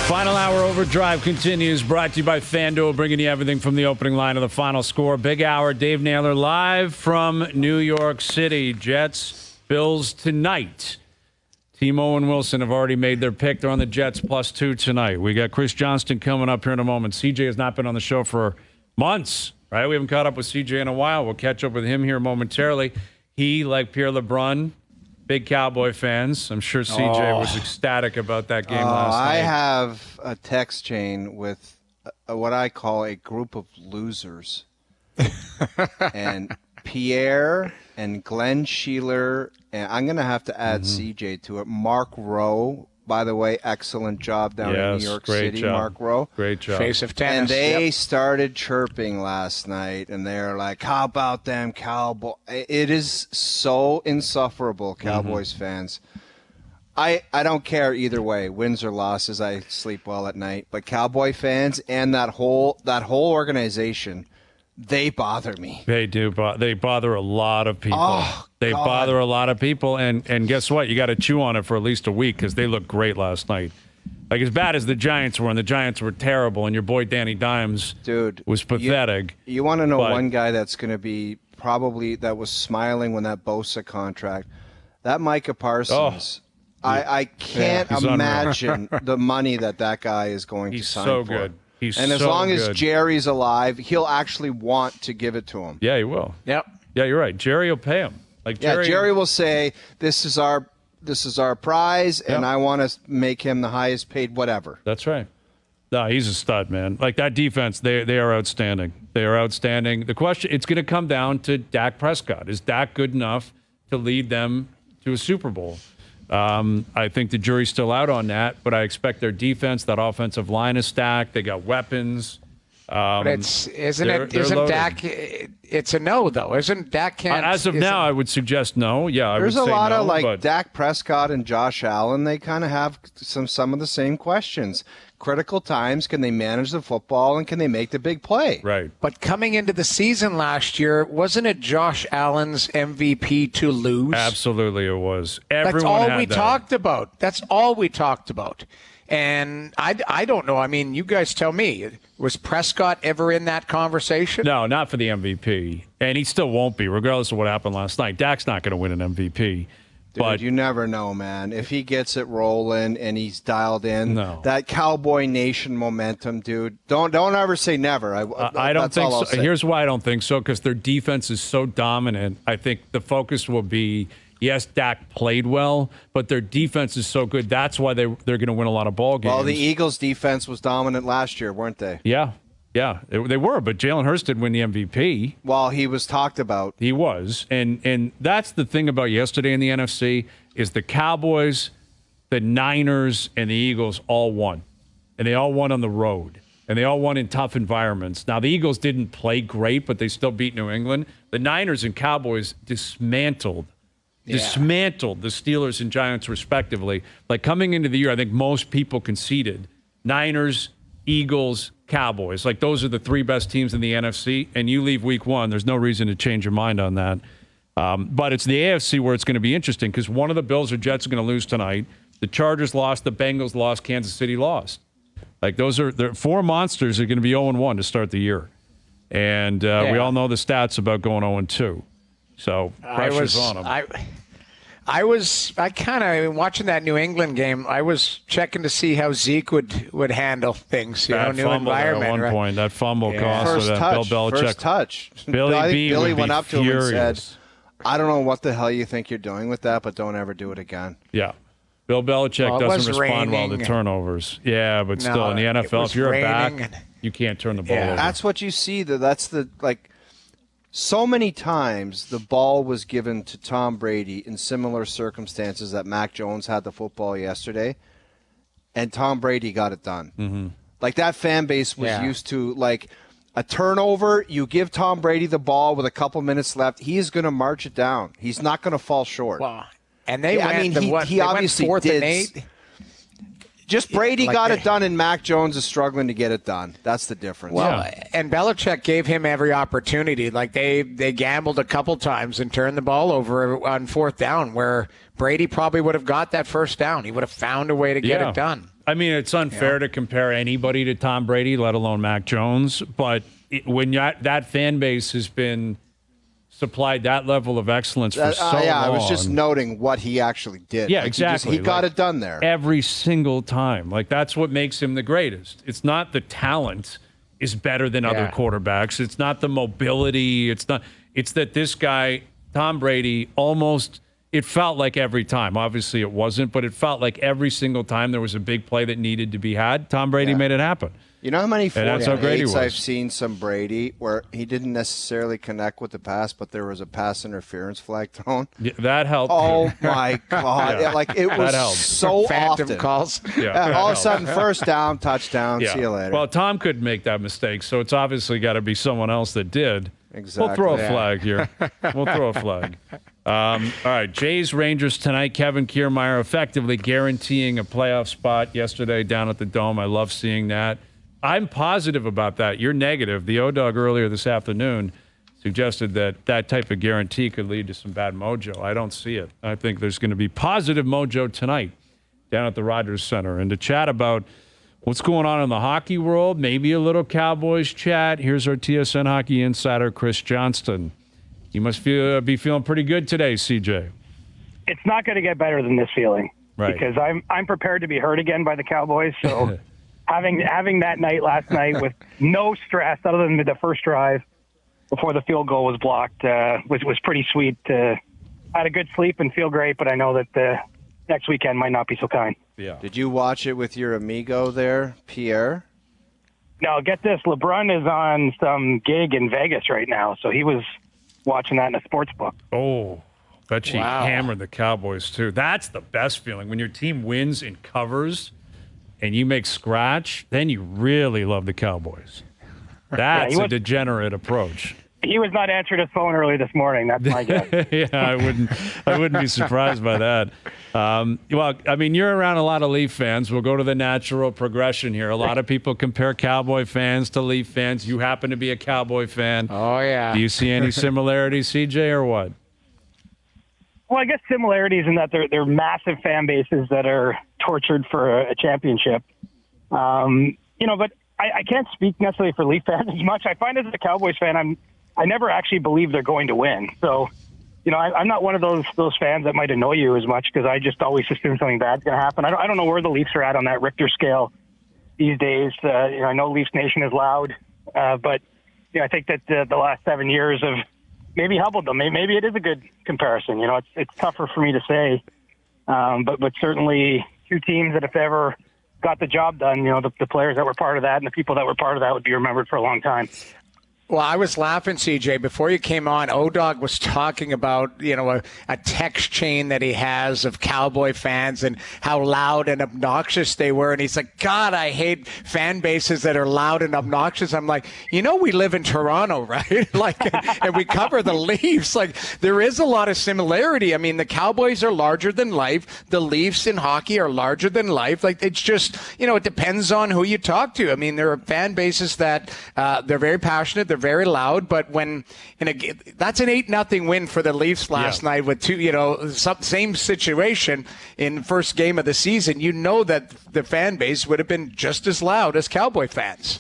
Final hour overdrive continues, brought to you by FanDuel, bringing you everything from the opening line to the final score. Big hour, Dave Naylor live from New York City. Jets, Bills tonight. Timo and Wilson have already made their pick. They're on the Jets +2 tonight. We got Chris Johnston coming up here in a moment. CJ has not been on the show for months, right? We haven't caught up with CJ in a while. We'll catch up with him here momentarily. He, like Pierre LeBrun, big Cowboy fans. I'm sure CJ was ecstatic about that game last night. I have a text chain with what I call a group of losers. And Pierre and Glenn Sheeler, and I'm going to have to add CJ to it. Mark Rowe, by the way, excellent job down in New York City. Job. Mark Rowe. Great job. Face of tennis. And they started chirping last night, and they're like, how about them Cowboys? It is so insufferable, Cowboys fans. I don't care either way, wins or losses. I sleep well at night. But Cowboy fans and that whole organization, they bother me. They do. They bother a lot of people. Oh, they God. bother a lot of people. And guess what? You got to chew on it for at least a week because they looked great last night. Like, as bad as the Giants were, and the Giants were terrible, and your boy Danny Dimes was pathetic. You want to know one guy that's going to be probably that was smiling when that Bosa contract, that Micah Parsons. I can't imagine the money that guy is going to sign for. He's so good. And as long as Jerry's alive, he'll actually want to give it to him. Yeah, he will. Yep. Yeah, you're right. Jerry will pay him. Jerry will say, "This is our prize, and I want to make him the highest paid, whatever." That's right. No, he's a stud, man. Like, that defense, they are outstanding. They are outstanding. The question, it's going to come down to Dak Prescott. Is Dak good enough to lead them to a Super Bowl? I think the jury's still out on that, but I expect their defense, that offensive line is stacked. They got weapons. But isn't loaded. Dak? It's a no, though. Isn't Dak can't? As of now, I would suggest no. Yeah, there's I would a lot say no, of Dak Prescott and Josh Allen. They kind of have some of the same questions. Critical times, can they manage the football and can they make the big play? Right. But coming into the season last year, wasn't it Josh Allen's MVP to lose? Absolutely, it was. That's all we talked about. That's all we talked about. And I don't know. I mean, you guys tell me. Was Prescott ever in that conversation? No, not for the MVP. And he still won't be, regardless of what happened last night. Dak's not going to win an MVP. Dude, you never know, man. If he gets it rolling and he's dialed in, that Cowboy Nation momentum, dude. Don't ever say never. I don't think so. Here's why I don't think so, because their defense is so dominant. I think the focus will be, yes, Dak played well, but their defense is so good. That's why they're going to win a lot of ball games. Well, the Eagles' defense was dominant last year, weren't they? Yeah, they were, but Jalen Hurts did win the MVP. Well, he was talked about. He was, and that's the thing about yesterday in the NFC is the Cowboys, the Niners, and the Eagles all won, and they all won on the road, and they all won in tough environments. Now, the Eagles didn't play great, but they still beat New England. The Niners and Cowboys dismantled the Steelers and Giants respectively. Like, coming into the year, I think most people conceded Niners, Eagles, Cowboys. Like, those are the three best teams in the NFC, and you leave week one, there's no reason to change your mind on that. But it's the AFC where it's going to be interesting because one of the Bills or Jets are going to lose tonight. The Chargers lost, the Bengals lost, Kansas City lost. Like, those are the four monsters are going to be 0-1 to start the year. And we all know the stats about going 0-2. So pressure's on them. I kind of watching that New England game. I was checking to see how Zeke would handle things. You know, new environment. At one point, that fumble cost Bill Belichick. First touch. Billy went up to him and said, "I don't know what the hell you think you're doing with that, but don't ever do it again." Yeah. Bill Belichick doesn't respond well to turnovers. Yeah, but still in the NFL, if you're a back, you can't turn the ball over. That's what you see. That's the so many times the ball was given to Tom Brady in similar circumstances that Mac Jones had the football yesterday, and Tom Brady got it done. Mm-hmm. Like, that fan base was used to, like, a turnover, you give Tom Brady the ball with a couple minutes left, he's going to march it down. He's not going to fall short. Well, and they he obviously went 4th did. and 8. Just Brady got it done, and Mac Jones is struggling to get it done. That's the difference. Well, and Belichick gave him every opportunity. Like, they gambled a couple times and turned the ball over on 4th down, where Brady probably would have got that first down. He would have found a way to get it done. I mean, it's unfair to compare anybody to Tom Brady, let alone Mac Jones. But when that fan base has been supplied that level of excellence for so long. I was just noting what he actually did. Yeah, exactly. He got it done there. Every single time. Like, that's what makes him the greatest. It's not the talent is better than other quarterbacks. It's not the mobility. It's that this guy, Tom Brady, almost, it felt like every time. Obviously it wasn't, but it felt like every single time there was a big play that needed to be had, Tom Brady made it happen. You know how many 4-8s I've seen some Brady where he didn't necessarily connect with the pass, but there was a pass interference flag thrown? Yeah, that helped. Oh, my God. Yeah. Like, it was so Phantom often. calls. All of a sudden, first down, touchdown, see you later. Well, Tom could make that mistake, so it's obviously got to be someone else that did. Exactly. We'll throw a flag here. We'll throw a flag. All right, Jays Rangers tonight. Kevin Kiermaier effectively guaranteeing a playoff spot yesterday down at the Dome. I love seeing that. I'm positive about that. You're negative. The O-Dog earlier this afternoon suggested that type of guarantee could lead to some bad mojo. I don't see it. I think there's going to be positive mojo tonight down at the Rogers Center. And to chat about what's going on in the hockey world, maybe a little Cowboys chat, here's our TSN hockey insider, Chris Johnston. You must be feeling pretty good today, CJ. It's not going to get better than this feeling, right? Because I'm prepared to be hurt again by the Cowboys. So having that night last night with no stress other than the first drive before the field goal was blocked was pretty sweet. I had a good sleep and feel great, but I know that the next weekend might not be so kind. Yeah. Did you watch it with your amigo there, Pierre? No, get this. LeBron is on some gig in Vegas right now, so he was watching that in a sports book. Oh, bet you hammered the Cowboys, too. That's the best feeling. When your team wins and covers and you make scratch, then you really love the Cowboys. That's a degenerate approach. He was not answering his phone early this morning. That's my guess. Yeah, I wouldn't be surprised by that. Well, I mean, you're around a lot of Leaf fans. We'll go to the natural progression here. A lot of people compare Cowboy fans to Leaf fans. You happen to be a Cowboy fan. Oh, yeah. Do you see any similarities, CJ, or what? Well, I guess similarities in that they're massive fan bases that are tortured for a championship. But I can't speak necessarily for Leaf fans as much. I find as a Cowboys fan, I never actually believe they're going to win. So, I'm not one of those fans that might annoy you as much because I just always assume something bad's going to happen. I don't know where the Leafs are at on that Richter scale these days. I know Leafs Nation is loud, but I think that the last 7 years have maybe helped them. Maybe it is a good comparison. It's tougher for me to say, but certainly two teams that if ever got the job done, the players that were part of that and the people that were part of that would be remembered for a long time. Well, I was laughing, CJ, before you came on. O-Dog was talking about, a text chain that he has of Cowboy fans and how loud and obnoxious they were. And he's like, God, I hate fan bases that are loud and obnoxious. I'm like, we live in Toronto, right? And we cover the Leafs. Like, there is a lot of similarity. I mean, the Cowboys are larger than life. The Leafs in hockey are larger than life. Like, it's just, it depends on who you talk to. I mean, there are fan bases that they're very passionate. They're very loud, but that's an 8-0 win for the Leafs last night with two, same situation in first game of the season. That the fan base would have been just as loud as Cowboy fans.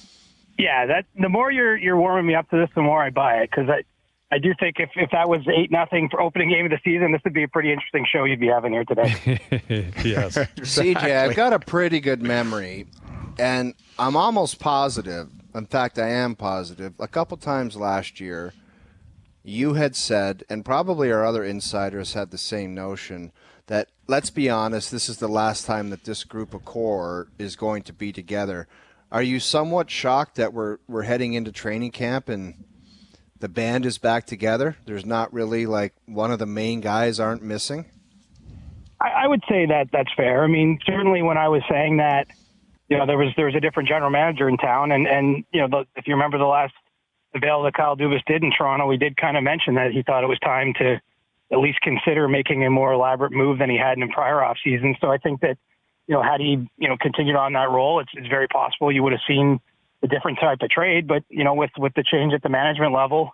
Yeah, the more you're warming me up to this, the more I buy it because I do think if that was 8-0 for opening game of the season, this would be a pretty interesting show you'd be having here today. Yes, exactly. CJ, I've got a pretty good memory, and I'm almost positive. In fact, I am positive. A couple times last year, you had said, and probably our other insiders had the same notion, that, let's be honest, this is the last time that this group of core is going to be together. Are you somewhat shocked that we're heading into training camp and the band is back together? There's not really, one of the main guys aren't missing? I would say that's fair. I mean, certainly when I was saying that, there was a different general manager in town, and if you remember the last avail that Kyle Dubas did in Toronto, we did kind of mention that he thought it was time to at least consider making a more elaborate move than he had in prior off seasons. So I think that had he continued on that role, it's very possible you would have seen a different type of trade. But with the change at the management level,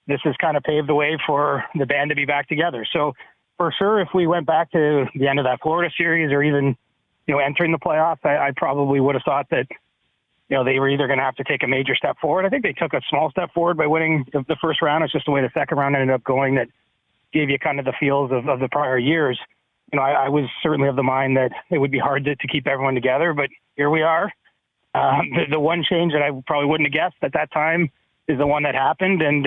this has kind of paved the way for the band to be back together. So for sure, if we went back to the end of that Florida series or even entering the playoffs, I probably would have thought that, they were either going to have to take a major step forward. I think they took a small step forward by winning the first round. It's just the way the second round ended up going that gave you kind of the feels of the prior years. I was certainly of the mind that it would be hard to keep everyone together, but here we are. The one change that I probably wouldn't have guessed at that time is the one that happened. And,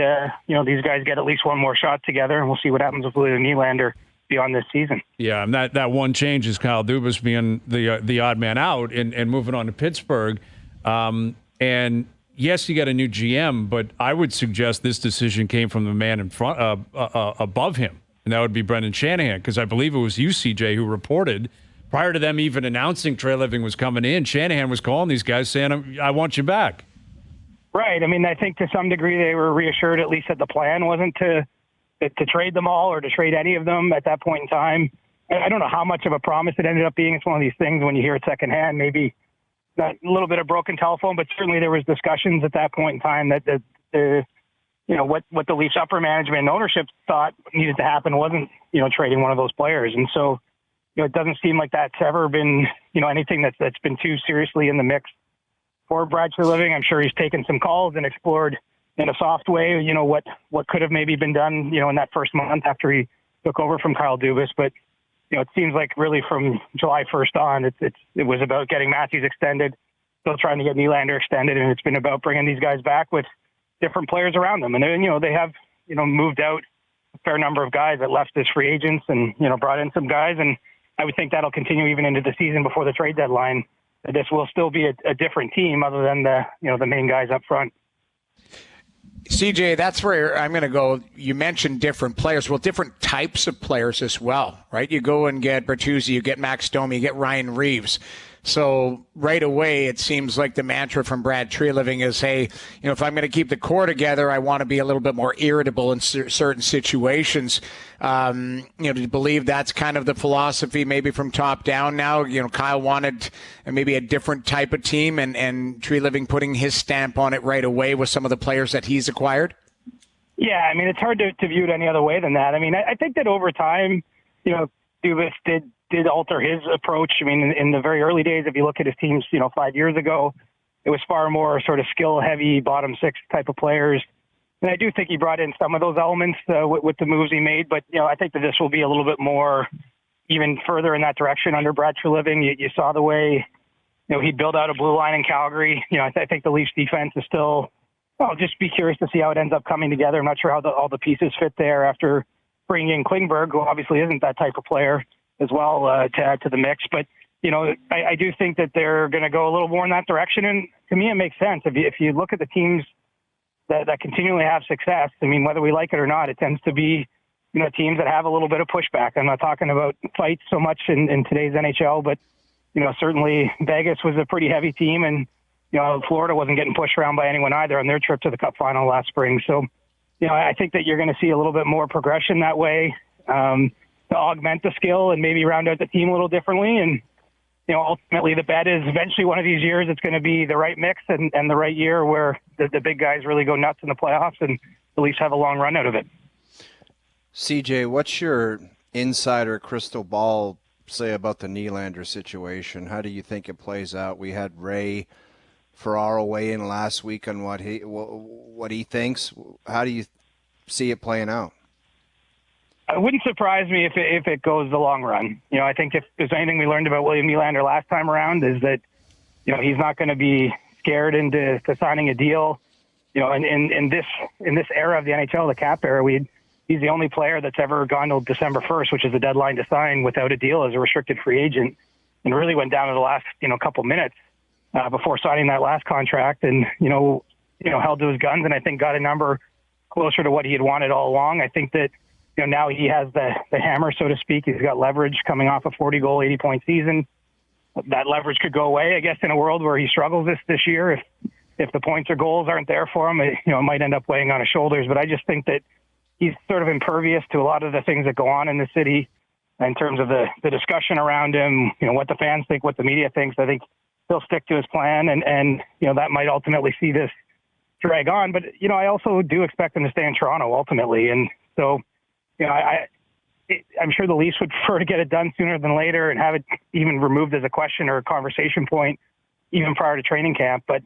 these guys get at least one more shot together, and we'll see what happens with William Nylander beyond this season. Yeah, and that one change is Kyle Dubas being the odd man out and moving on to Pittsburgh. And yes, you got a new GM, but I would suggest this decision came from the man in front above him, and that would be Brendan Shanahan, because I believe it was you, CJ, who reported prior to them even announcing Trey Living was coming in. Shanahan was calling these guys saying, "I want you back." Right. I mean, I think to some degree they were reassured at least that the plan wasn't to trade them all or to trade any of them at that point in time. I don't know how much of a promise it ended up being. It's one of these things when you hear it secondhand, maybe a little bit of broken telephone, but certainly there was discussions at that point in time that what the Leafs upper management and ownership thought needed to happen wasn't, trading one of those players. And so, it doesn't seem like that's ever been, anything that's been too seriously in the mix for Brad Living. I'm sure he's taken some calls and explored in a soft way, what could have maybe been done, in that first month after he took over from Kyle Dubas. But, it seems like really from July 1st on, it was about getting Matthews extended, still trying to get Nylander extended, and it's been about bringing these guys back with different players around them. And then, they have, moved out a fair number of guys that left as free agents and, brought in some guys. And I would think that'll continue even into the season before the trade deadline. This will still be a different team other than the main guys up front. CJ, that's where I'm going to go. You mentioned different players. Well, different types of players as well, right? You go and get Bertuzzi, you get Max Domi, you get Ryan Reeves. So right away, it seems like the mantra from Brad Treliving is, hey, if I'm going to keep the core together, I want to be a little bit more irritable in certain situations. Do you believe that's kind of the philosophy maybe from top down now? Kyle wanted maybe a different type of team and Treliving putting his stamp on it right away with some of the players that he's acquired? Yeah, I mean, it's hard to view it any other way than that. I mean, I think that over time, Dubas did alter his approach. I mean, in the very early days, if you look at his teams, 5 years ago, it was far more sort of skill-heavy, bottom six type of players. And I do think he brought in some of those elements with the moves he made. But, I think that this will be a little bit more even further in that direction under Brad Treliving. You saw the way, he built out a blue line in Calgary. I think the Leafs defense is still, I'll just be curious to see how it ends up coming together. I'm not sure how all the pieces fit there after bringing in Klingberg, who obviously isn't that type of player as well, to add to the mix. But, I do think that they're going to go a little more in that direction. And to me, it makes sense. If you look at the teams that continually have success, I mean, whether we like it or not, it tends to be, teams that have a little bit of pushback. I'm not talking about fights so much in today's NHL, but, certainly Vegas was a pretty heavy team, and, Florida wasn't getting pushed around by anyone either on their trip to the Cup final last spring. So, I think that you're going to see a little bit more progression that way, to augment the skill and maybe round out the team a little differently. And, ultimately the bet is eventually one of these years it's going to be the right mix and the right year where the big guys really go nuts in the playoffs and at least have a long run out of it. CJ, what's your insider crystal ball say about the Nylander situation? How do you think it plays out? We had Ray Ferraro weigh in last week on what he thinks. How do you see it playing out? It wouldn't surprise me if it goes the long run. I think if there's anything we learned about William Nylander last time around is that, he's not going to be scared into signing a deal. In this era of the NHL, the cap era, he's the only player that's ever gone till December 1st, which is the deadline to sign without a deal as a restricted free agent, and really went down to the last, couple minutes before signing that last contract and, held to his guns and I think got a number closer to what he had wanted all along. I think that, now he has the hammer, so to speak. He's got leverage coming off a 40-goal, 80-point season. That leverage could go away, I guess, in a world where he struggles this year. If the points or goals aren't there for him, it might end up weighing on his shoulders. But I just think that he's sort of impervious to a lot of the things that go on in the city in terms of the discussion around him, what the fans think, what the media thinks. I think he'll stick to his plan, and that might ultimately see this drag on. But, I also do expect him to stay in Toronto ultimately. And so, I'm sure the Leafs would prefer to get it done sooner than later and have it even removed as a question or a conversation point even prior to training camp. But,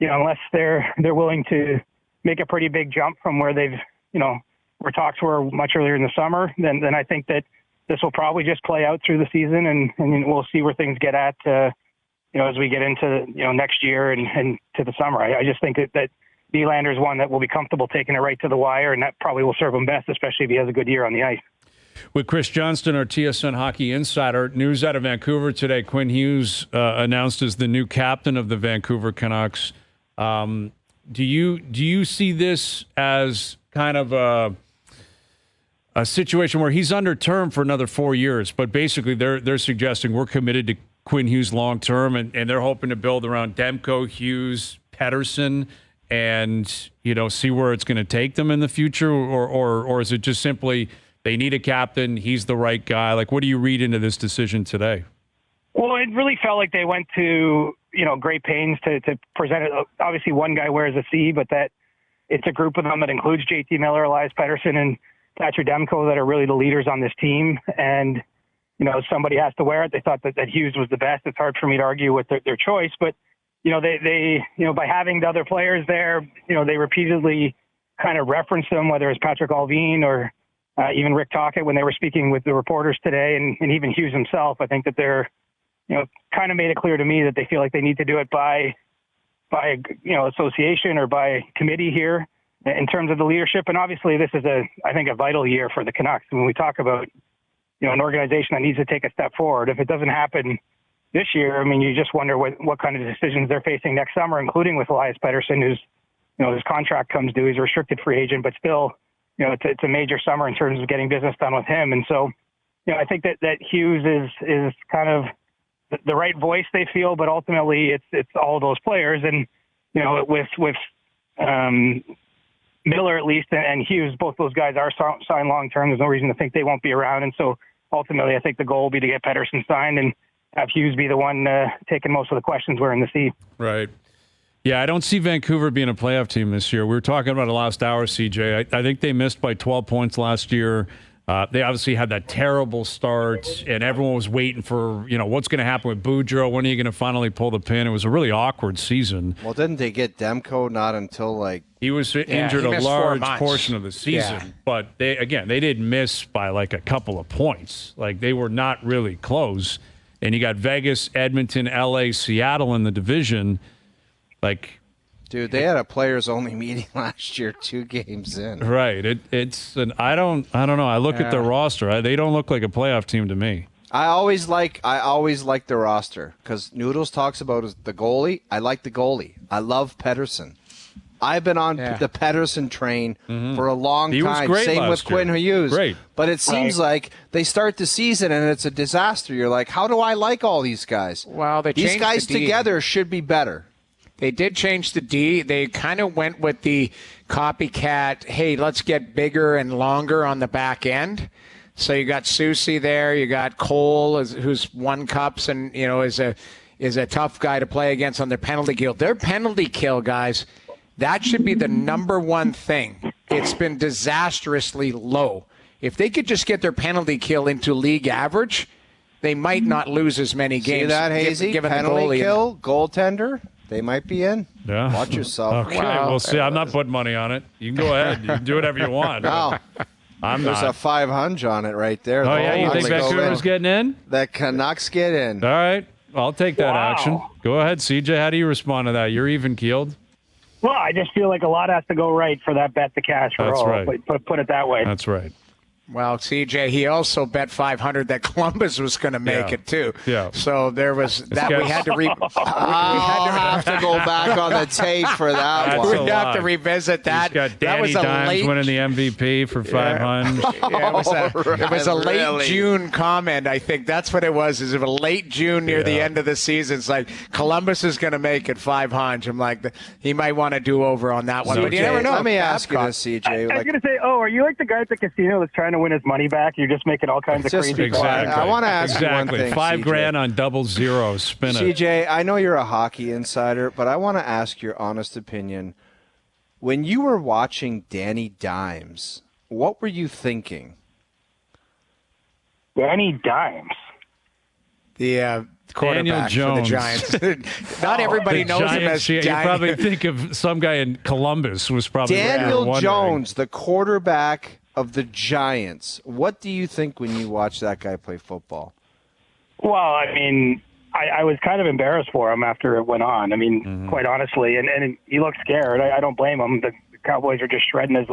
unless they're willing to make a pretty big jump from where they've, where talks were much earlier in the summer, then I think that this will probably just play out through the season, and we'll see where things get at, as we get into, next year and to the summer. I just think that Nylander is one that will be comfortable taking it right to the wire, and that probably will serve him best, especially if he has a good year on the ice. With Chris Johnston, our TSN hockey insider. News out of Vancouver today. Quinn Hughes announced as the new captain of the Vancouver Canucks. Do you see this as kind of a situation where he's under term for another 4 years, but basically they're suggesting we're committed to Quinn Hughes long term, and they're hoping to build around Demko, Hughes, Pettersson, and see where it's going to take them in the future, or is it just simply they need a captain, he's the right guy? Like, what do you read into this decision today? Well, it really felt like they went to great pains to present it. Obviously, one guy wears a C, but that it's a group of them that includes JT Miller, Elias Pettersson, and Thatcher Demko that are really the leaders on this team. And somebody has to wear it. They thought that Hughes was the best. It's hard for me to argue with their choice, but they by having the other players there, they repeatedly kind of referenced them, whether it's Patrick Allvin or even Rick Tocchet when they were speaking with the reporters today, and even Hughes himself. I think that they're kind of made it clear to me that they feel like they need to do it by association or by committee here in terms of the leadership. And obviously this is I think a vital year for the Canucks. When we talk about, an organization that needs to take a step forward, if it doesn't happen this year, I mean, you just wonder what kind of decisions they're facing next summer, including with Elias Pettersson, who's, his contract comes due. He's a restricted free agent, but still, it's a major summer in terms of getting business done with him. And so, I think that Hughes is kind of the right voice, they feel, but ultimately it's all those players. And, with Miller at least and Hughes, both those guys are signed long-term. There's no reason to think they won't be around. And so ultimately I think the goal will be to get Pettersson signed and have Hughes be the one taking most of the questions wearing the C. Right. Yeah, I don't see Vancouver being a playoff team this year. We were talking about it last hour, CJ. I think they missed by 12 points last year. They obviously had that terrible start, and everyone was waiting for, what's going to happen with Boudreau? When are you going to finally pull the pin? It was a really awkward season. Well, didn't they get Demko not until he was injured a large portion of the season, but they didn't miss by a couple of points. They were not really close. And you got Vegas, Edmonton, LA, Seattle in the division. Dude, they had a players-only meeting last year, 2 games in. Right. I don't know. I look at their roster. They don't look like a playoff team to me. I always like the roster because Noodles talks about the goalie. I like the goalie. I love Pettersson. I've been on the Pettersson train for a long time. He was great Same with Quinn Hughes. Great. But it seems like they start the season and it's a disaster. You're like, how do I like all these guys? Well, these guys together should be better. They did change the D. They kind of went with the copycat, hey, let's get bigger and longer on the back end. So you got Soucy there. You got Cole, who's won cups and, is a tough guy to play against on their penalty kill. Their penalty kill, guys, that should be the number one thing. It's been disastrously low. If they could just get their penalty kill into league average, they might not lose as many games. See that, Hazy? Given penalty the kill, goaltender. They might be in. Yeah. Watch yourself. Okay, we'll see. I'm not putting money on it. You can go ahead. You can do whatever you want. No. There's a 500 on it right there. Oh, yeah? You think Vancouver's getting in? The Canucks get in. All right. I'll take that action. Go ahead, CJ. How do you respond to that? You're even-keeled? Well, I just feel like a lot has to go right for that bet to cash. That's right. Put it that way. That's right. Well, CJ, he also bet 500 that Columbus was going to make it too. Yeah. So there was that we had to I'll have to go back on the tape for that one. We'd have to revisit that. He's got Danny Dimes winning the MVP for 500. It was a late June comment, I think. That's what it was. Is it a late June near the end of the season? It's like Columbus is going to make it 500. I'm like, he might want to do over on that one. CJ, but you never know. Let me ask you this, CJ. I was going to say, are you like the guy at the casino that's trying to win his money back? You're just making all kinds of crazy Exactly. I want to ask you one thing, $5,000 on double zero. Spin it. CJ, I know you're a hockey insider, but I want to ask your honest opinion. When you were watching Danny Dimes, what were you thinking? Danny Dimes. The quarterback for the Giants. Not everybody knows him as You probably think of some guy in Columbus was probably Daniel Jones, the quarterback of the Giants. What do you think when you watch that guy play football? Well, I mean, I was kind of embarrassed for him after it went on. I mean, quite honestly, and he looked scared. I don't blame him. The Cowboys are just shredding his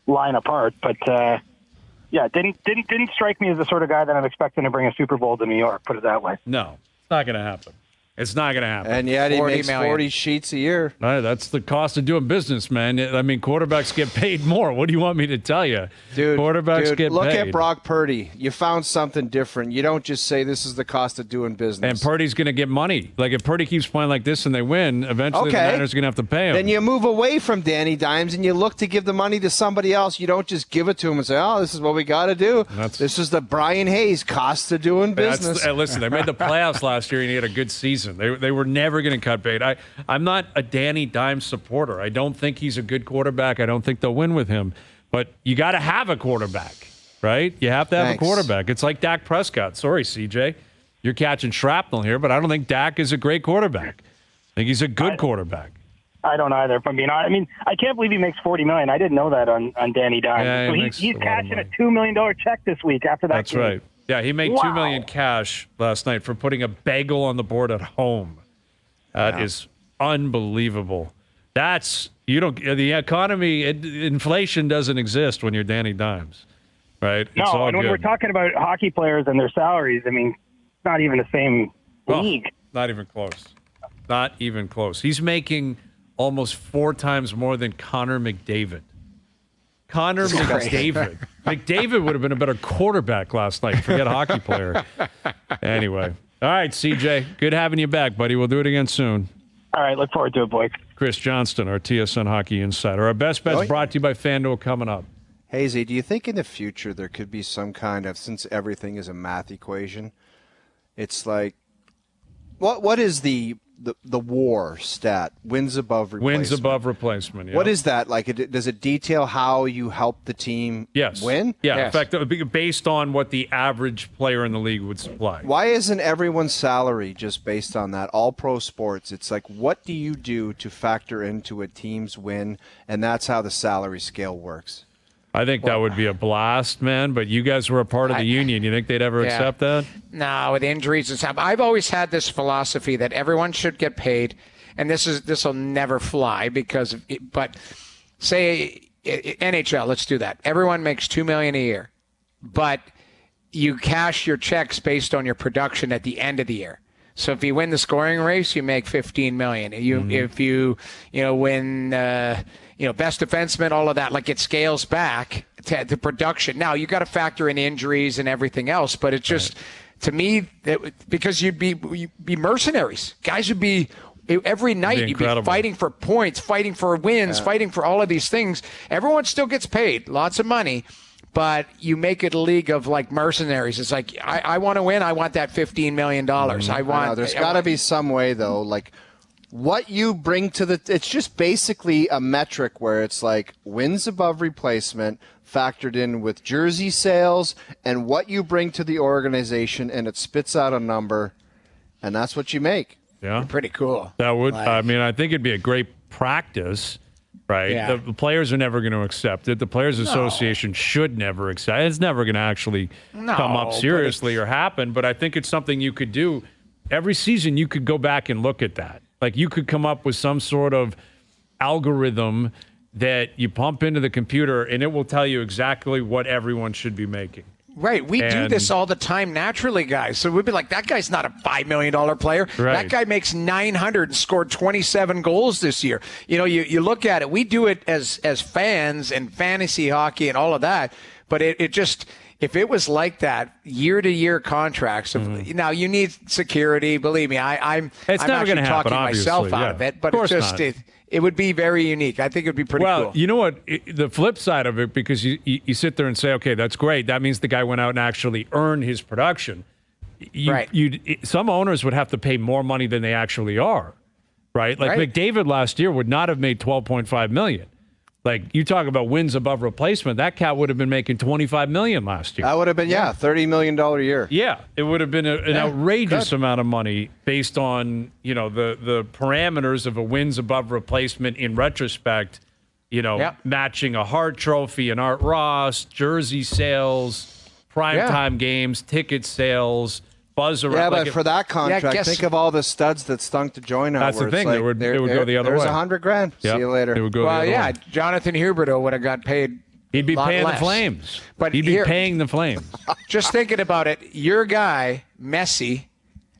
line apart, but yeah, didn't strike me as the sort of guy that I'm expecting to bring a Super Bowl to New York. Put it that way. No, it's not going to happen. It's not going to happen. And yet he makes 40 sheets a year. Right, that's the cost of doing business, man. I mean, quarterbacks get paid more. What do you want me to tell you? Dude, quarterbacks get paid. Look at Brock Purdy. You found something different. You don't just say this is the cost of doing business. And Purdy's going to get money. Like, if Purdy keeps playing like this and they win, eventually the Niners are going to have to pay him. Then you move away from Danny Dimes and you look to give the money to somebody else. You don't just give it to him and say, oh, this is what we got to do. This is the Bryan Hayes cost of doing business. Listen, they made the playoffs last year and he had a good season. They were never going to cut bait. I'm not a Danny Dimes supporter. I don't think he's a good quarterback. I don't think they'll win with him. But you got to have a quarterback, right? You have to have a quarterback. It's like Dak Prescott. Sorry, CJ. You're catching shrapnel here, but I don't think Dak is a great quarterback. I think he's a good quarterback. I don't either. If I'm being honest, I mean, I can't believe he makes $40 million. I didn't know that on Danny Dimes. Yeah, so he's cashing a $2 million check this week after that. That's right. Yeah, he made $2 million cash last night for putting a bagel on the board at home. That is unbelievable. The economy, inflation doesn't exist when you're Danny Dimes, right? No, it's all and when we're talking about hockey players and their salaries, I mean, it's not even the same league. Not even close. Not even close. He's making almost 4 times more than Connor McDavid. Connor McDavid. McDavid would have been a better quarterback last night. Forget hockey player. Anyway. All right, CJ. Good having you back, buddy. We'll do it again soon. All right. Look forward to it, boys. Chris Johnston, our TSN Hockey Insider. Our best bets brought to you by FanDuel coming up. Hazy, do you think in the future there could be some kind of, since everything is a math equation, it's like, what is the WAR stat? Wins above replacement. Wins above replacement, yeah. What is that? Like, does it detail how you help the team win? Yeah, yes. In fact, it would be based on what the average player in the league would supply. Why isn't everyone's salary just based on that? All pro sports, it's like, what do you do to factor into a team's win? And that's how the salary scale works. I think that would be a blast, man. But you guys were a part of the union. You think they'd ever accept that? No, with injuries and stuff. I've always had this philosophy that everyone should get paid, and this will never fly because. But say NHL, let's do that. Everyone makes $2 million a year, but you cash your checks based on your production at the end of the year. So if you win the scoring race, you make $15 million. If you win. Best defenseman, all of that, like it scales back to the production. Now, you got to factor in injuries and everything else, but it's just, to me, because you'd be mercenaries. Guys would be, every night you'd be fighting for points, fighting for wins, fighting for all of these things. Everyone still gets paid, lots of money, but you make it a league of like mercenaries. It's like, I want to win, I want that $15 million. There's got to be some way, though, like, what you bring to it's just basically a metric where it's like wins above replacement factored in with jersey sales and what you bring to the organization, and it spits out a number, and that's what you make. Yeah. Pretty cool. That would, I think it'd be a great practice, right? Yeah. The players are never going to accept it. The Players Association should never accept it. It's never going to actually come up seriously or happen, but I think it's something you could do. Every season you could go back and look at that. Like, you could come up with some sort of algorithm that you pump into the computer, and it will tell you exactly what everyone should be making. Right. We do this all the time naturally, guys. So we'd be like, that guy's not a $5 million player. Right. That guy makes $900 and scored 27 goals this year. You look at it. We do it as fans and fantasy hockey and all of that. But it just... If it was like that, year-to-year contracts, now you need security. Believe me, I'm actually talking myself out of it, but it would be very unique. I think it would be pretty cool. Well, you know what? The flip side of it, because you sit there and say, okay, that's great. That means the guy went out and actually earned his production. Some owners would have to pay more money than they actually are, right? Like McDavid last year would not have made $12.5 million. Like, you talk about wins above replacement, that cat would have been making $25 million last year. That would have been, $30 million a year. Yeah, it would have been an outrageous amount of money based on, the parameters of a wins above replacement in retrospect, matching a Hart Trophy, an Art Ross, jersey sales, primetime games, ticket sales, buzz around. Yeah, but for that contract, think of all the studs that stunk to join now. That's the thing. It would go the other way. There's $100,000. Yep. See you later. It would go the other way. Jonathan Huberdeau would have got paid. He'd be paying less. the Flames. But he'd be paying the Flames. Just thinking about it, your guy, Messi,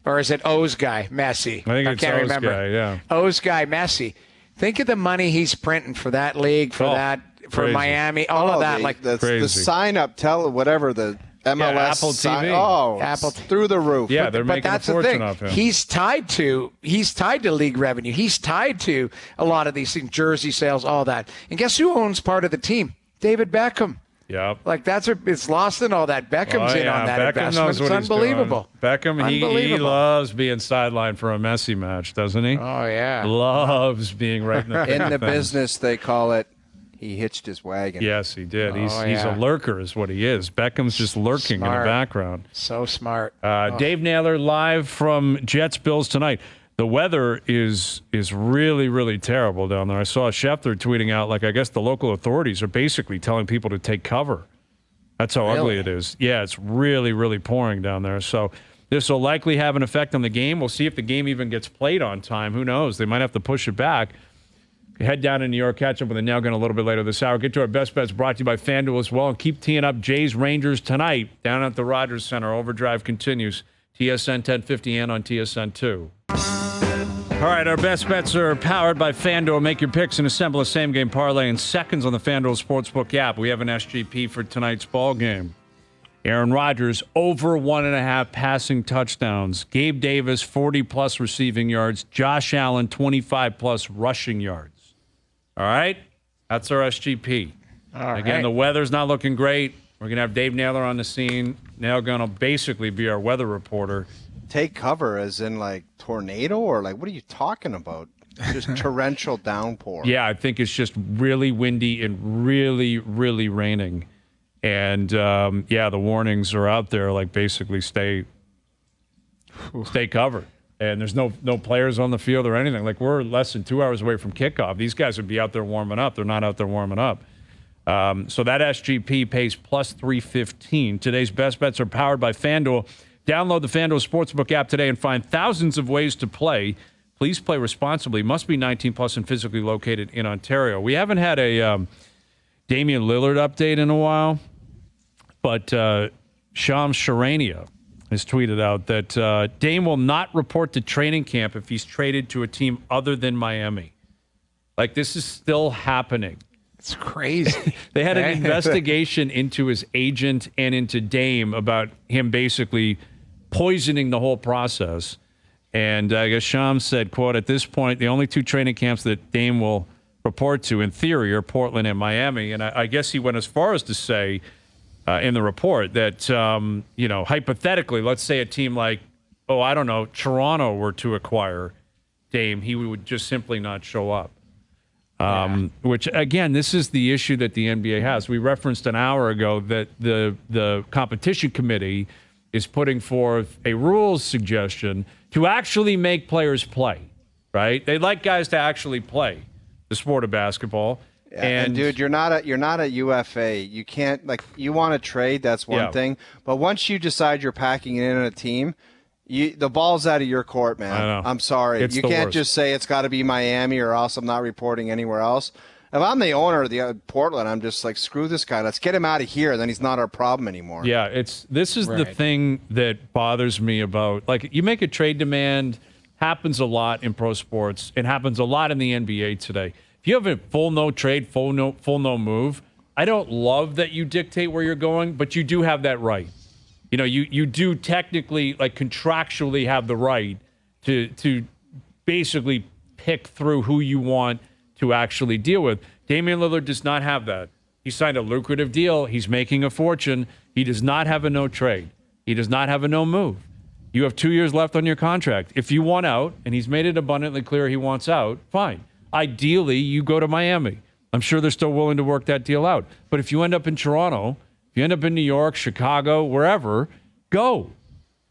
or is it O's guy, Messi? I think it's can't O's remember. guy, yeah. O's guy, Messi. Think of the money he's printing for that league, for crazy. Miami, all of that. The sign-up, whatever, the MLS Apple TV. Apple through the roof. Yeah, they're making that's a fortune the thing. off him. He's tied to league revenue. He's tied to a lot of these things, jersey sales, all that. And guess who owns part of the team? David Beckham. Yep. Like it's lost in all that. Beckham's in on that Beckham investment. knows what It's he's unbelievable. doing. Beckham, he loves being sidelined for a Messi match, doesn't he? Oh yeah. Loves being right in the In the business, they call it. He hitched his wagon. Yes, he did. He's a lurker, is what he is. Beckham's just lurking in the background. So smart. Dave Naylor live from Jets Bills tonight. The weather is really, really terrible down there. I saw Schefter tweeting out, I guess the local authorities are basically telling people to take cover. That's how ugly it is. Yeah, it's really, really pouring down there. So this will likely have an effect on the game. We'll see if the game even gets played on time. Who knows? They might have to push it back. Head down to New York, catch up with the Nail Gun a little bit later this hour. Get to our best bets brought to you by FanDuel as well. And keep teeing up Jays Rangers tonight down at the Rogers Center. Overdrive continues. TSN 1050 and on TSN 2. All right, our best bets are powered by FanDuel. Make your picks and assemble a same-game parlay in seconds on the FanDuel Sportsbook app. We have an SGP for tonight's ball game. Aaron Rodgers, over 1.5 passing touchdowns. Gabe Davis, 40-plus receiving yards. Josh Allen, 25-plus rushing yards. All right? That's our SGP. Again, the weather's not looking great. We're going to have Dave Naylor on the scene. Nail Gun will basically be our weather reporter. Take cover as in tornado or what are you talking about? Just torrential downpour. Yeah, I think it's just really windy and really, really raining. And, the warnings are out there, basically stay covered. And there's no players on the field or anything. We're less than 2 hours away from kickoff. These guys would be out there warming up. They're not out there warming up. So that SGP pays plus 315. Today's best bets are powered by FanDuel. Download the FanDuel Sportsbook app today and find thousands of ways to play. Please play responsibly. Must be 19 plus and physically located in Ontario. We haven't had a Damian Lillard update in a while, but Shams Charania has tweeted out that Dame will not report to training camp if he's traded to a team other than Miami. This is still happening. It's crazy. They had an investigation into his agent and into Dame about him basically poisoning the whole process. And I guess Shams said, quote, at this point, the only two training camps that Dame will report to, in theory, are Portland and Miami. And I guess he went as far as to say in the report that, hypothetically, let's say a team like, Toronto were to acquire Dame, he would just simply not show up. Which, again, this is the issue that the NBA has. We referenced an hour ago that the competition committee is putting forth a rules suggestion to actually make players play, right? They'd like guys to actually play the sport of basketball. Yeah, and dude, you're not a UFA. You can't, you want to trade, that's one thing. But once you decide you're packing it in a team, the ball's out of your court, man. I know. I'm sorry. You can't just say it's got to be Miami or else I'm not reporting anywhere else. If I'm the owner of the Portland, I'm just screw this guy. Let's get him out of here. Then he's not our problem anymore. Yeah, this is the thing that bothers me about, you make a trade demand, happens a lot in pro sports. It happens a lot in the NBA today. If you have a full no trade, full no move, I don't love that you dictate where you're going, but you do have that right. You do technically, contractually have the right to basically pick through who you want to actually deal with. Damian Lillard does not have that. He signed a lucrative deal. He's making a fortune. He does not have a no trade. He does not have a no move. You have 2 years left on your contract. If you want out, and he's made it abundantly clear he wants out, fine. Ideally, you go to Miami. I'm sure they're still willing to work that deal out. But if you end up in Toronto, if you end up in New York, Chicago, wherever, go.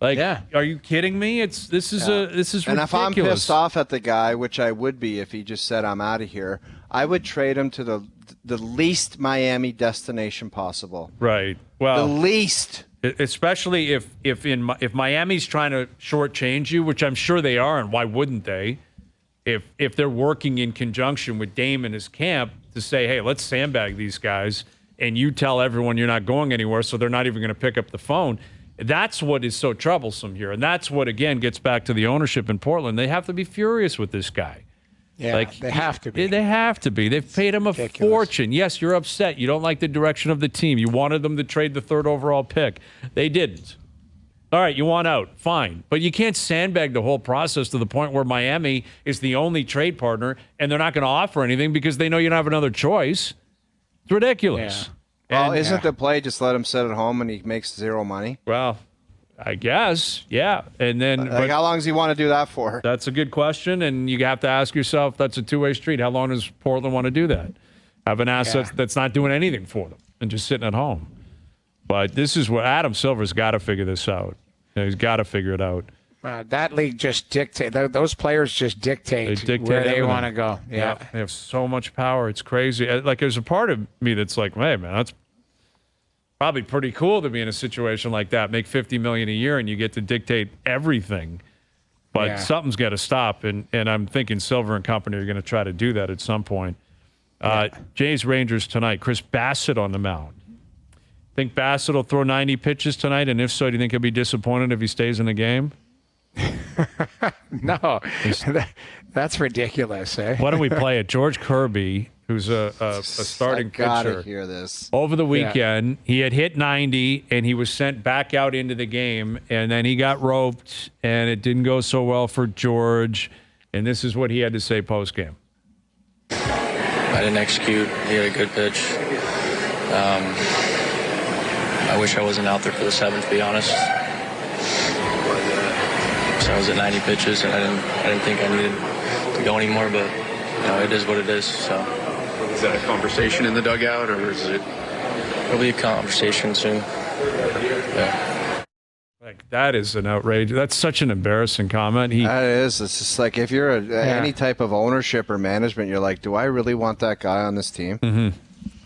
Like, Are you kidding me? This is ridiculous. And if I'm pissed off at the guy, which I would be if he just said I'm out of here, I would trade him to the least Miami destination possible. Right. Well, the least. Especially if Miami's trying to shortchange you, which I'm sure they are, and why wouldn't they? If they're working in conjunction with Dame and his camp to say, hey, let's sandbag these guys, and you tell everyone you're not going anywhere, so they're not even going to pick up the phone. That's what is so troublesome here. And that's what, again, gets back to the ownership in Portland. They have to be furious with this guy. Yeah, they have to be. They have to be. They've paid him a fortune. Yes, you're upset. You don't like the direction of the team. You wanted them to trade the 3rd overall pick. They didn't. All right, you want out. Fine. But you can't sandbag the whole process to the point where Miami is the only trade partner and they're not going to offer anything because they know you don't have another choice. It's ridiculous. Yeah. Well, isn't the play just let him sit at home and he makes zero money? Well, I guess, yeah. And then, how long does he want to do that for? That's a good question, and you have to ask yourself, that's a two-way street. How long does Portland want to do that? Have an asset that's not doing anything for them and just sitting at home. But this is what Adam Silver's got to figure this out. He's got to figure it out. That league just dictates. Those players just dictate where they want to go. Yeah, they have so much power. It's crazy. Like, there's a part of me that's like, hey, man, that's probably pretty cool to be in a situation like that. Make $50 million a year and you get to dictate everything. But something's got to stop. And I'm thinking Silver and company are going to try to do that at some point. Jays Rangers tonight. Chris Bassett on the mound. Think Bassett will throw 90 pitches tonight? And if so, do you think he'll be disappointed if he stays in the game? No, that's ridiculous. Eh? Why don't we play it? George Kirby, who's a starting pitcher. I gotta hear this. Over the weekend, he had hit 90, and he was sent back out into the game, and then he got roped, and it didn't go so well for George. And this is what he had to say post-game. I didn't execute. He had a good pitch. I wish I wasn't out there for the 7th, to be honest. So I was at 90 pitches, and I didn't think I needed to go anymore, but it is what it is. So is that a conversation in the dugout, or is it? It'll be a conversation soon. Yeah. Like, that is an outrage. That's such an embarrassing comment. That is. It's just like if you're any type of ownership or management, you're like, do I really want that guy on this team? Mm-hmm.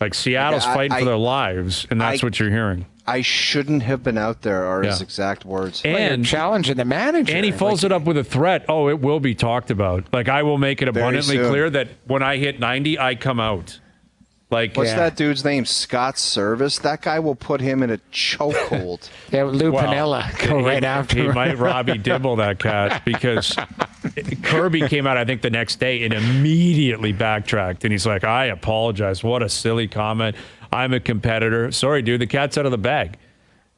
Like Seattle's fighting for their lives, and that's what you're hearing. I shouldn't have been out there, are his exact words. And challenging the manager. And he follows it up with a threat. Oh, it will be talked about. Like, I will make it abundantly clear that when I hit 90, I come out. Like, what's that dude's name? Scott Service? That guy will put him in a chokehold. Lou Piniella go right after him. He might Robbie Dibble that cat, because Kirby came out, I think, the next day and immediately backtracked. And he's like, I apologize. What a silly comment. I'm a competitor. Sorry, dude. The cat's out of the bag.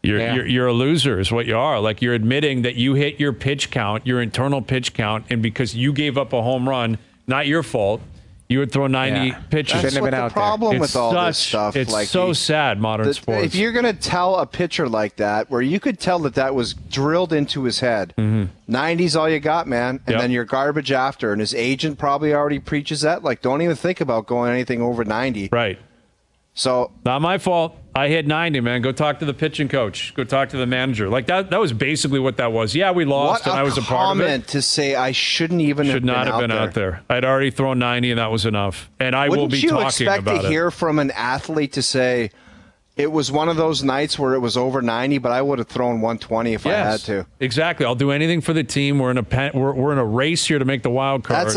You're a loser is what you are. Like, you're admitting that you hit your pitch count, your internal pitch count, and because you gave up a home run, not your fault, you would throw 90 pitches. That's what the problem with all this stuff. It's like so sad, modern sports. If you're going to tell a pitcher like that, where you could tell that was drilled into his head, 90's all you got, man, and then you're garbage after, and his agent probably already preaches that. Like, don't even think about going anything over 90. Right. So not my fault. I hit 90, man. Go talk to the pitching coach. Go talk to the manager. Like, that was basically what that was. Yeah, we lost, and I was a part of it. Comment to say I shouldn't even should not have been out there. I'd already thrown 90, and that was enough. And I will be talking about it. Wouldn't you expect to hear from an athlete to say, it was one of those nights where it was over 90, but I would have thrown 120 if I had to. Exactly. I'll do anything for the team. We're in a race here to make the wild card. That's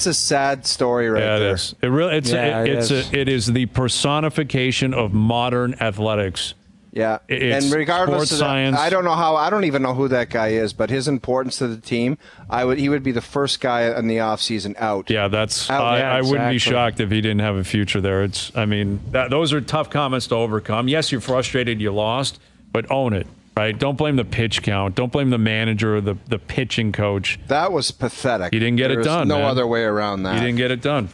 a sad story right there. It is. It is the personification of modern athletics. Yeah, it's and regardless of science. I don't even know who that guy is, but his importance to the team, he would be the first guy in the offseason out. Yeah, I wouldn't be shocked if he didn't have a future there. Those are tough comments to overcome. Yes, you're frustrated you lost, but own it, right? Don't blame the pitch count. Don't blame the manager or the pitching coach. That was pathetic. You didn't get it done. No other way around that. You didn't get it done.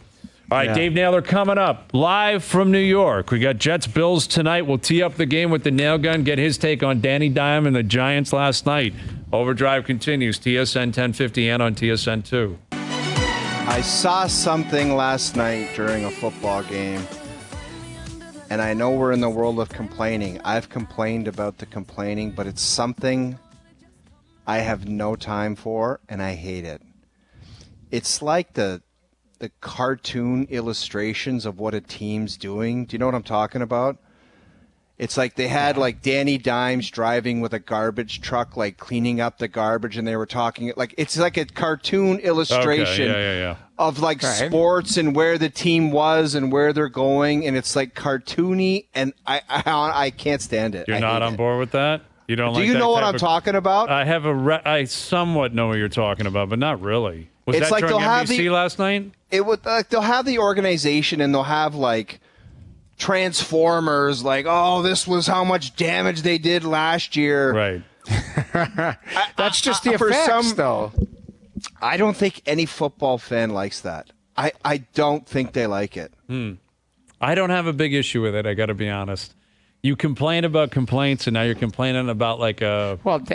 All right, Dave Naylor coming up live from New York. We got Jets-Bills tonight. We'll tee up the game with the nail gun, get his take on Danny Dimes and the Giants last night. Overdrive continues, TSN 1050 and on TSN 2. I saw something last night during a football game, and I know we're in the world of complaining. I've complained about the complaining, but it's something I have no time for, and I hate it. It's like the cartoon illustrations of what a team's doing. Do you know what I'm talking about? It's like they had like Danny Dimes driving with a garbage truck, like cleaning up the garbage, and they were talking like it's like a cartoon illustration of like sports and where the team was and where they're going, and it's like cartoony, and I can't stand it. You're not on board with that? You don't? Do like you that know what type I'm of, talking about? I somewhat know what you're talking about, but not really. Was It's that like during they'll have NBC last night? It would like they'll have the organization and they'll have like Transformers, like, oh, this was how much damage they did last year. Right. That's just the effects, though. I don't think any football fan likes that. I don't think they like it. I don't have a big issue with it, I got to be honest. You complain about complaints, and now you're complaining about like a... Well,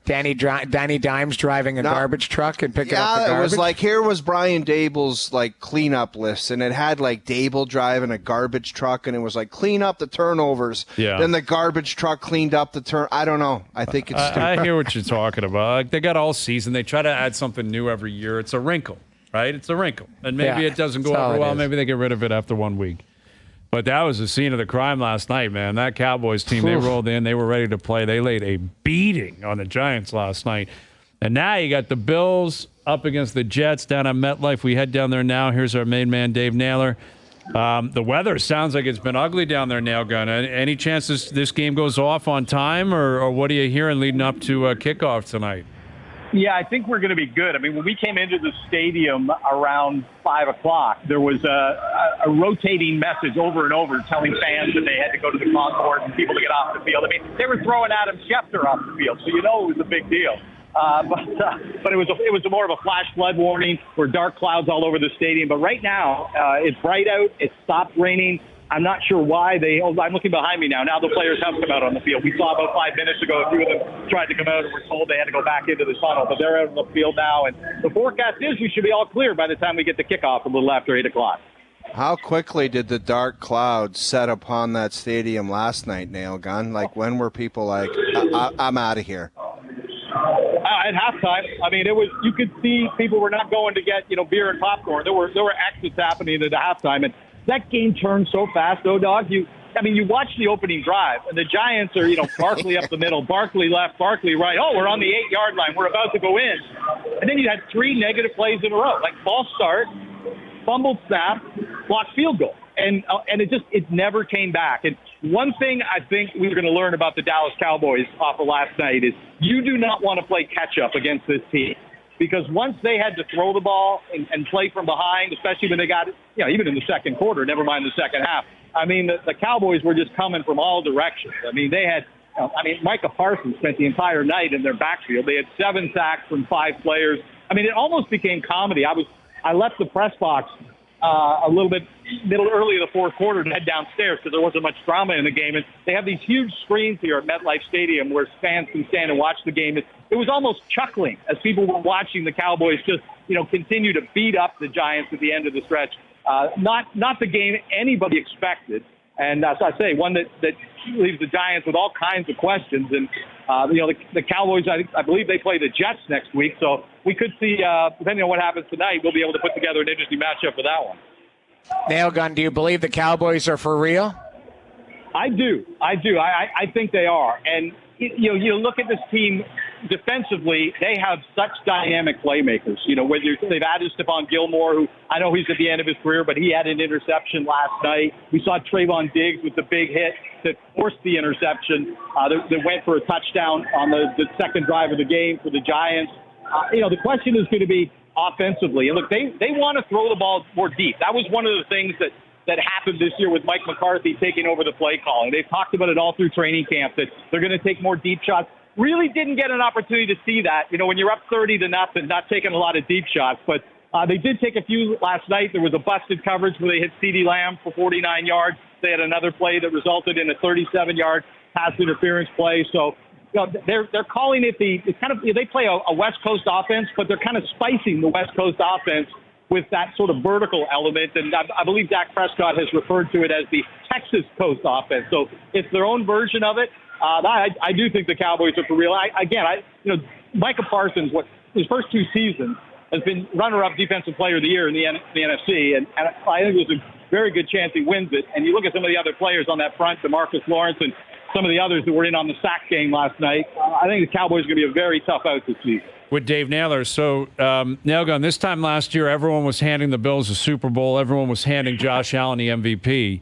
Danny Dimes driving a garbage truck and picking up the garbage? Yeah, it was like, here was Brian Dable's like cleanup list, and it had like Dable driving a garbage truck, and it was like, clean up the turnovers. Yeah. Then the garbage truck cleaned up the turn. I don't know. I think it's stupid. I hear what you're talking about. Like, they got all season. They try to add something new every year. It's a wrinkle, right? It's a wrinkle. And maybe it doesn't go over well. Maybe they get rid of it after 1 week. But that was the scene of the crime last night, man. That Cowboys team, they rolled in. They were ready to play. They laid a beating on the Giants last night. And now you got the Bills up against the Jets down at MetLife. We head down there now. Here's our main man, Dave Naylor. The weather sounds like it's been ugly down there, Nail Gun. Any chance this game goes off on time, or what are you hearing leading up to kickoff tonight? Yeah, I think we're going to be good. I mean, when we came into the stadium around 5 o'clock, there was a rotating message over and over telling fans that they had to go to the concourse and people to get off the field. I mean, they were throwing Adam Schefter off the field, so you know it was a big deal. But it was more of a flash flood warning or dark clouds all over the stadium. But right now, it's bright out. It stopped raining. I'm not sure why I'm looking behind me now. Now the players have come out on the field. We saw about 5 minutes ago a few of them tried to come out and were told they had to go back into the tunnel, but they're out on the field now. And the forecast is we should be all clear by the time we get to kickoff a little after 8 o'clock. How quickly did the dark clouds set upon that stadium last night, Nail Gun? Like, when were people like, I'm out of here? At halftime, I mean, you could see people were not going to get, beer and popcorn. There were exits happening at the halftime, and that game turned so fast, though, Dog. You watch the opening drive, and the Giants are, Barkley up the middle, Barkley left, Barkley right. Oh, we're on the 8-yard line. We're about to go in. And then you had 3 negative plays in a row, like false start, fumbled snap, blocked field goal. And it never came back. And one thing I think we're going to learn about the Dallas Cowboys off of last night is you do not want to play catch-up against this team. Because once they had to throw the ball and play from behind, especially when they got, even in the second quarter, never mind the second half, I mean, the Cowboys were just coming from all directions. I mean, they had, Micah Parsons spent the entire night in their backfield. They had 7 sacks from 5 players. I mean, it almost became comedy. I left the press box a little bit early in the fourth quarter to head downstairs because there wasn't much drama in the game. And they have these huge screens here at MetLife Stadium where fans can stand and watch the game. It was almost chuckling as people were watching the Cowboys just, continue to beat up the Giants at the end of the stretch. Not the game anybody expected. And as I say, one that leaves the Giants with all kinds of questions. And, the Cowboys, I believe they play the Jets next week. So we could see, depending on what happens tonight, we'll be able to put together an interesting matchup for that one. Nail Gun, do you believe the Cowboys are for real? I do. I think they are. And, you look at this team defensively, they have such dynamic playmakers. Whether they've added Stephon Gilmore, who I know he's at the end of his career, but he had an interception last night. We saw Trayvon Diggs with the big hit that forced the interception that went for a touchdown on the second drive of the game for the Giants. The question is going to be offensively. And look, they want to throw the ball more deep. That was one of the things that happened this year with Mike McCarthy taking over the play calling. They've talked about it all through training camp that they're going to take more deep shots. Really didn't get an opportunity to see that, when you're up 30-0, not taking a lot of deep shots. But they did take a few last night. There was a busted coverage where they hit CeeDee Lamb for 49 yards. They had another play that resulted in a 37-yard pass interference play. So they're calling it they play a West Coast offense, but they're kind of spicing the West Coast offense with that sort of vertical element. And I believe Dak Prescott has referred to it as the Texas Coast offense. So it's their own version of it. I do think the Cowboys are for real. Micah Parsons, his first 2 seasons, has been runner-up defensive player of the year in the NFC, and I think there's a very good chance he wins it. And you look at some of the other players on that front, DeMarcus Lawrence and some of the others that were in on the sack game last night. I think the Cowboys are going to be a very tough out this season. With Dave Naylor. So, Nailgun, this time last year, everyone was handing the Bills a Super Bowl. Everyone was handing Josh Allen the MVP.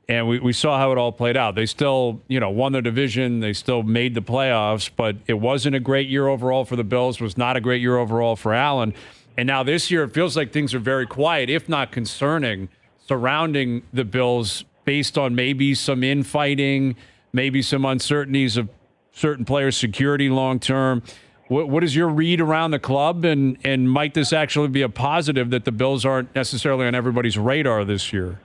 And we saw how it all played out. They still, won their division. They still made the playoffs. But it wasn't a great year overall for the Bills. It was not a great year overall for Allen. And now this year, it feels like things are very quiet, if not concerning, surrounding the Bills based on maybe some infighting, maybe some uncertainties of certain players' security long term. What is your read around the club, and might this actually be a positive that the Bills aren't necessarily on everybody's radar this year?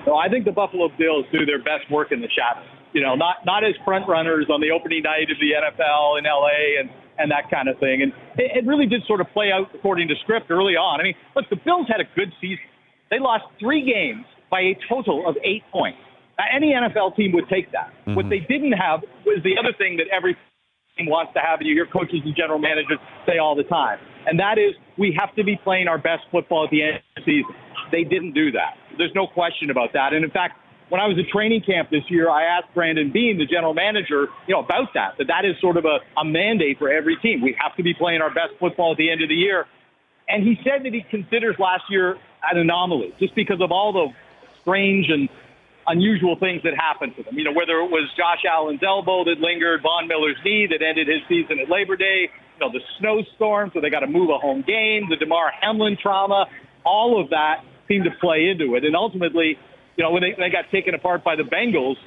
Well, I think the Buffalo Bills do their best work in the shadows. Not as front runners on the opening night of the NFL in LA and that kind of thing. And it really did sort of play out according to script early on. I mean, look, the Bills had a good season. They lost 3 games by a total of 8 points. Any NFL team would take that. Mm-hmm. What they didn't have was the other thing that every team wants to have, and you hear coaches and general managers say all the time, and that is we have to be playing our best football at the end of the season. They didn't do that. There's no question about that. And in fact, when I was at training camp this year, I asked Brandon Beane, the general manager, about that is sort of a mandate for every team. We have to be playing our best football at the end of the year. And he said that he considers last year an anomaly just because of all the strange and unusual things that happened to them. Whether it was Josh Allen's elbow that lingered, Von Miller's knee that ended his season at Labor Day, the snowstorm, so they got to move a home game, the DeMar Hamlin trauma, all of that seemed to play into it. And ultimately, when they got taken apart by the Bengals,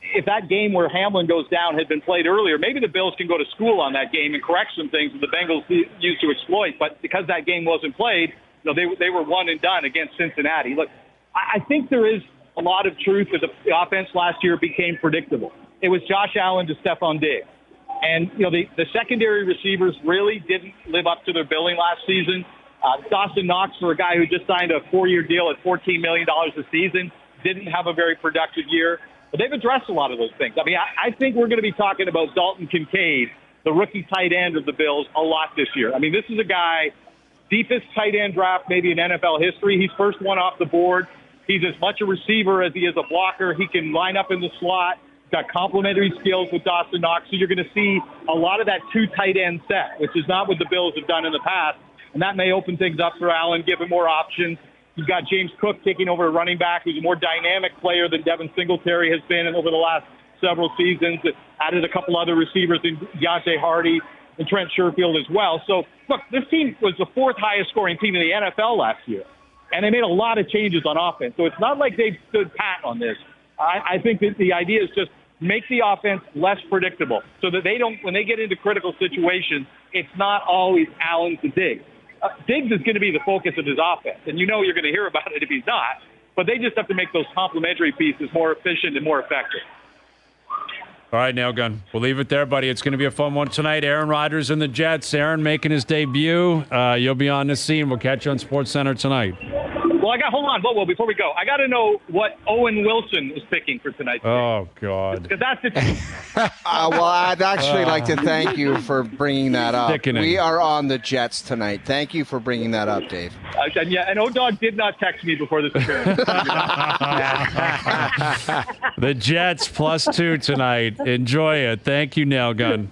if that game where Hamlin goes down had been played earlier, maybe the Bills can go to school on that game and correct some things that the Bengals used to exploit. But because that game wasn't played, they were one and done against Cincinnati. Look, I think there is a lot of truth that the offense last year became predictable. It was Josh Allen to Stephon Diggs. And, the secondary receivers really didn't live up to their billing last season. Dawson Knox, for a guy who just signed a 4-year deal at $14 million a season, didn't have a very productive year. But they've addressed a lot of those things. I mean, I think we're going to be talking about Dalton Kincaid, the rookie tight end of the Bills, a lot this year. I mean, this is a guy, deepest tight end draft maybe in NFL history. He's first one off the board. He's as much a receiver as he is a blocker. He can line up in the slot. He's got complementary skills with Dawson Knox. So you're going to see a lot of that 2 tight end set, which is not what the Bills have done in the past. And that may open things up for Allen, give him more options. You've got James Cook taking over a running back who's a more dynamic player than Devin Singletary has been over the last several seasons. It added a couple other receivers in Deontay Hardy and Trent Sherfield as well. So, look, this team was the 4th highest scoring team in the NFL last year. And they made a lot of changes on offense. So it's not like they've stood pat on this. I think that the idea is just make the offense less predictable so that they don't, when they get into critical situations, it's not always Allen to Diggs. Diggs is going to be the focus of his offense. And you're going to hear about it if he's not. But they just have to make those complementary pieces more efficient and more effective. All right, Nailgun. We'll leave it there, buddy. It's going to be a fun one tonight. Aaron Rodgers and the Jets. Aaron making his debut. You'll be on the scene. We'll catch you on SportsCenter tonight. Well, hold on. Whoa, before we go, I got to know what Owen Wilson is picking for tonight's game. Oh, God. Because that's the well, I'd actually like to thank you for bringing that up. Sickening. We are on the Jets tonight. Thank you for bringing that up, Dave. And O-Dog did not text me before this appearance. The Jets +2 tonight. Enjoy it. Thank you, Nailgun.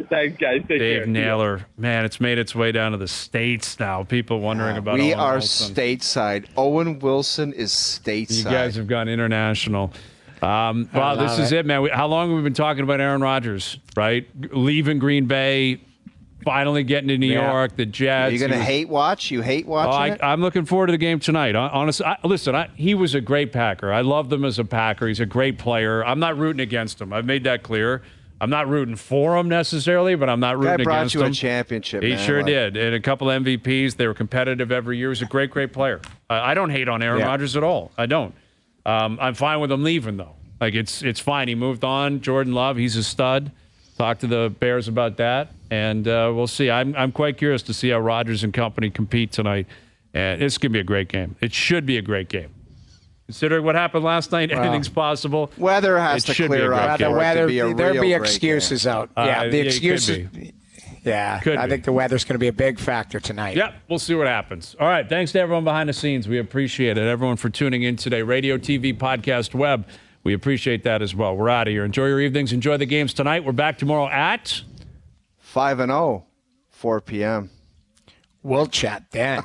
Thanks, guys. Take Dave care. Naylor. Man, it's made its way down to the States now. People wondering about We Owen are Wilson. stateside. Owen Wilson is stateside. You guys have gone international. Wow, this is it, man. How long have we been talking about Aaron Rodgers, right? Leaving Green Bay, finally getting to New York, the Jets. Are you going to hate watch? You hate watching it? I'm looking forward to the game tonight. Honestly, he was a great Packer. I loved him as a Packer. He's a great player. I'm not rooting against him. I've made that clear. I'm not rooting for him necessarily, but I'm not rooting against him. Guy brought you a championship, He man. sure did. And a couple MVPs. They were competitive every year. He's a great, great player. I don't hate on Aaron Rodgers at all. I don't. I'm fine with him leaving, though. Like, it's fine. He moved on. Jordan Love, he's a stud. Talk to the Bears about that. And we'll see. I'm quite curious to see how Rodgers and company compete tonight And it's going to be a great game. It should be a great game. Considering what happened last night, anything's possible. Weather has to clear up. The weather, there'll there'll be excuses out. Yeah, the excuses. Yeah, I think the weather's going to be a big factor tonight. Yep, we'll see what happens. All right, thanks to everyone behind the scenes. We appreciate it. Everyone for tuning in today. Radio, TV, podcast, web. We appreciate that as well. We're out of here. Enjoy your evenings. Enjoy the games tonight. We're back tomorrow at 5-0, 4 p.m. We'll chat then.